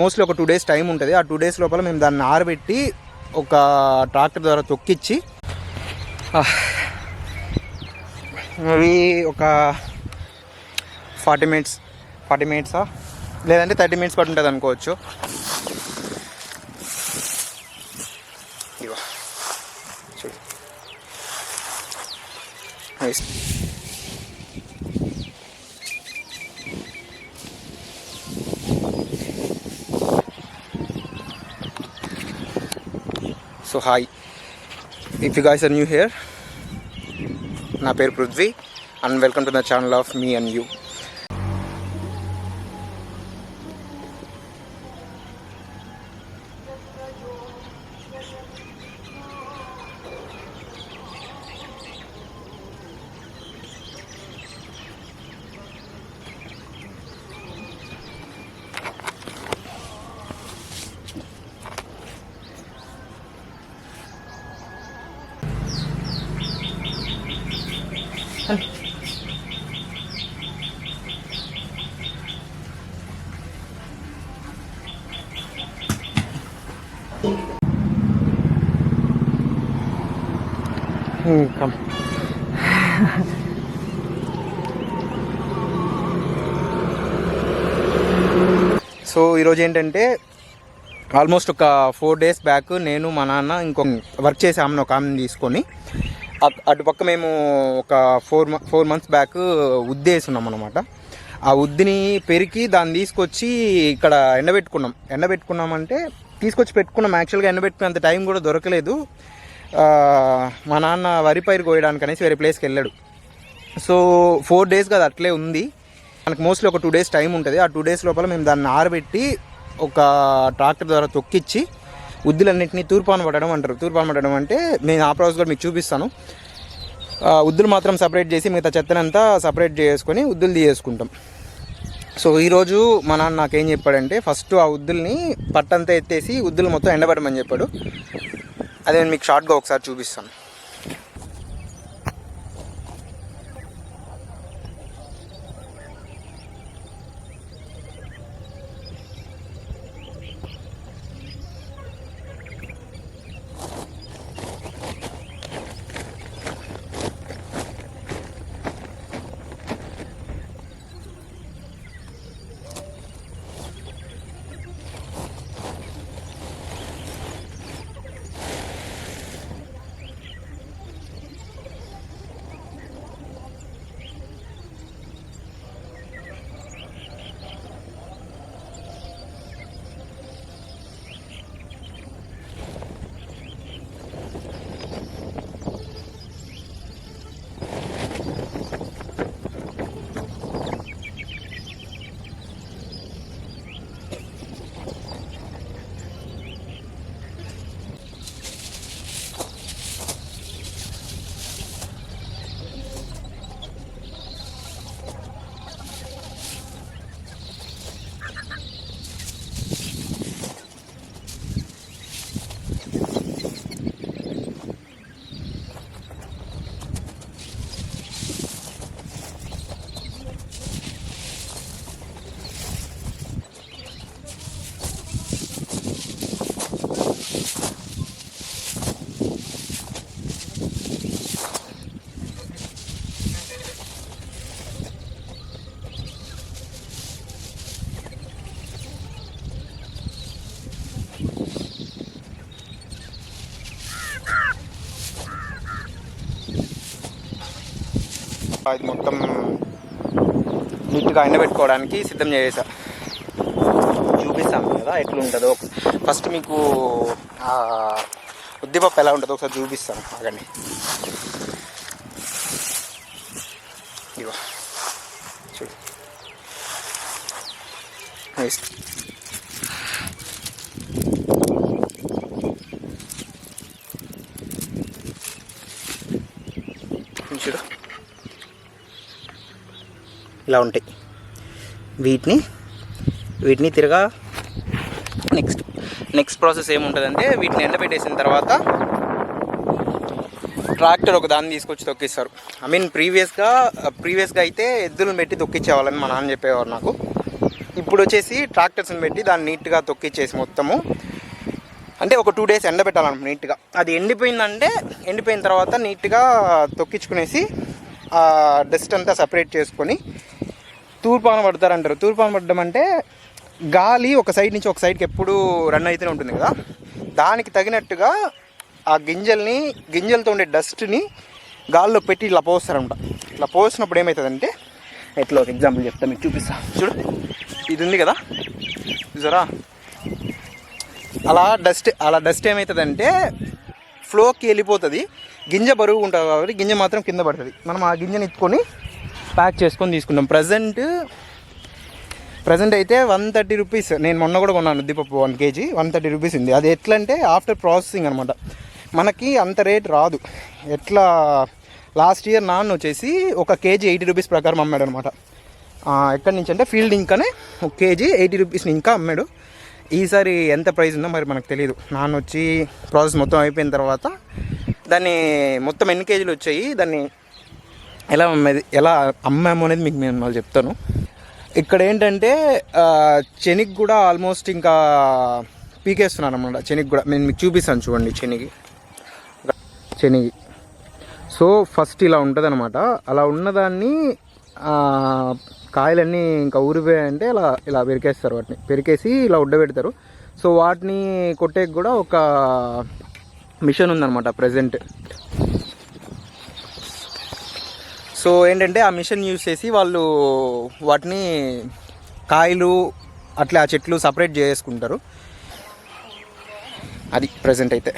Mostly ఒక 2 days time ఉంటుంది. ఆ 2 days లోపల మేము దాన్ని ఆరబెట్టి ఒక ట్రాక్టర్ ద్వారా తొక్కిచ్చి అవి ఒక 40 minutes లేదంటే 30 minutes పట్టు ఉంటుంది అనుకోవచ్చు. చూడు so hi, if you guys are new here, నా పేరు Prithvi and welcome to the channel of me and you. Come. So ఈరోజు ఏంటంటే ఆల్మోస్ట్ ఒక 4 days బ్యాక్ నేను మా నాన్న ఇంకో వర్క్ చేసాము ఒక ఆమెను తీసుకొని. అటుపక్క మేము ఒక 4 months బ్యాక్ ఉద్ది వేసున్నాం అనమాట. ఆ ఉద్దిని పెరికి దాన్ని తీసుకొచ్చి ఇక్కడ ఎండబెట్టుకున్నామంటే తీసుకొచ్చి పెట్టుకున్నాం. యాక్చువల్గా ఎండబెట్టుకునేంత టైం కూడా దొరకలేదు. మా నాన్న వరి పైరు కోయడానికి అనేసి వేరే ప్లేస్కి వెళ్ళాడు. సో 4 days కదా అట్లే ఉంది. మనకు మోస్ట్లీ ఒక 2 days టైం ఉంటుంది. ఆ 2 days లోపల మేము దాన్ని ఆరబెట్టి ఒక ట్రాక్టర్ ద్వారా తొక్కిచ్చి ఉద్దులన్నింటినీ తూర్పాన పడడం అంటారు. తూర్పాన పడడం అంటే నేను ఆ ప్రాసెస్ కూడా మీకు చూపిస్తాను. ఉద్దులు మాత్రం సపరేట్ చేసి మిగతా చెత్తనంతా సపరేట్ చేసుకొని ఉద్దులు తీసేసుకుంటాం. సో ఈరోజు మా నాన్న నాకేం చెప్పాడంటే, ఫస్ట్ ఆ ఉద్దుల్ని పట్టంతా ఎత్తేసి ఉద్దులు మొత్తం ఎండబెట్టమని చెప్పాడు. అదే నేను మీకు షార్ట్గా ఒకసారి చూపిస్తాను. ఇది మొత్తం నీట్గా ఎండబెట్టుకోవడానికి సిద్ధం చేసా. చూపిస్తాను కదా ఎట్లుంటుందో. ఫస్ట్ మీకు ఉద్దిపప్పు ఎలా ఉంటుందో ఒకసారి చూపిస్తాను. ఆగండి. ఇగో చూడు, చూడు ఇలా ఉంటాయి. వీటిని తిరగా నెక్స్ట్ ప్రాసెస్ ఏముంటుందంటే, వీటిని ఎండబెట్టేసిన తర్వాత ట్రాక్టర్ ఒక దాన్ని తీసుకొచ్చి తొక్కిస్తారు. ప్రీవియస్గా అయితే ఎద్దులను పెట్టి తొక్కించేవాళ్ళని మా నాన్న చెప్పేవారు నాకు. ఇప్పుడు వచ్చేసి ట్రాక్టర్స్ని పెట్టి దాన్ని నీట్గా తొక్కిచ్చేసి మొత్తము అంటే ఒక 2 days ఎండబెట్టాలన్నమాట నీట్గా. అది ఎండిపోయిందంటే ఎండిపోయిన తర్వాత నీట్గా తొక్కించుకునేసి ఆ డస్ట్ అంతా సపరేట్ చేసుకొని తూర్పాన పడతారంటారు. తూర్పాన పడడం అంటే గాలి ఒక సైడ్ నుంచి ఒక సైడ్కి ఎప్పుడు రన్ అయితేనే ఉంటుంది కదా, దానికి తగినట్టుగా ఆ గింజలతో ఉండే డస్ట్ని గాల్లో పెట్టి ఇలా పోస్తారనమాట. ఇట్లా పోసినప్పుడు ఏమవుతుందంటే ఎట్లా ఒక ఎగ్జాంపుల్ చెప్తా, మీకు చూపిస్తా చూడు. ఇది ఉంది కదా చూసారా, అలా డస్ట్ ఏమవుతుందంటే ఫ్లోకి వెళ్ళిపోతుంది. గింజ బరువు ఉంటుంది కాబట్టి గింజ మాత్రం కింద పడుతుంది. మనం ఆ గింజని ఎత్తుకొని ప్యాక్ చేసుకొని తీసుకుంటాం. ప్రజెంట్ అయితే 130 రూపీస్. నేను మొన్న కూడా కొన్నాను ఉద్దిపప్పు 1 kg 130 రూపీస్ ఉంది. అది ఎట్లా అంటే ఆఫ్టర్ ప్రాసెసింగ్ అనమాట, మనకి అంత రేట్ రాదు. ఎట్లా లాస్ట్ ఇయర్ నాన్న వచ్చేసి 1 kg 80 రూపీస్ ప్రకారం అమ్మాడు అనమాట. ఎక్కడి నుంచి అంటే ఫీల్డ్ ఇంకానే 1 kg 80 రూపీస్ని ఇంకా అమ్మాడు. ఈసారి ఎంత ప్రైస్ ఉందో మరి మనకు తెలియదు. నాన్న వచ్చి ప్రాసెస్ మొత్తం అయిపోయిన తర్వాత దాన్ని మొత్తం ఎన్ని కేజీలు వచ్చాయి, దాన్ని ఎలా అమ్మాము అనేది మీకు నేను మళ్ళీ చెప్తాను. ఇక్కడ ఏంటంటే శనగ కూడా ఆల్మోస్ట్ ఇంకా పీకేస్తున్నాను అనమాట. శనగ కూడా నేను మీకు చూపిస్తాను చూడండి. శనగ సో ఫస్ట్ ఇలా ఉంటుంది అనమాట. అలా ఉన్నదాన్ని కాయలన్నీ ఇంకా ఊరిపోయాయంటే ఇలా పెరికేస్తారు. వాటిని పెరికేసి ఇలా ఉడ్డబెడతారు. సో వాటిని కొట్టేకి కూడా ఒక మిషన్ ఉందన్నమాట ప్రజెంట్. సో ఏంటంటే ఆ మిషన్ యూజ్ చేసి వాళ్ళు వాటిని కాయలు అట్లా ఆ చెట్లు సపరేట్ చేసుకుంటారు. అది ప్రజెంట్ అయితే.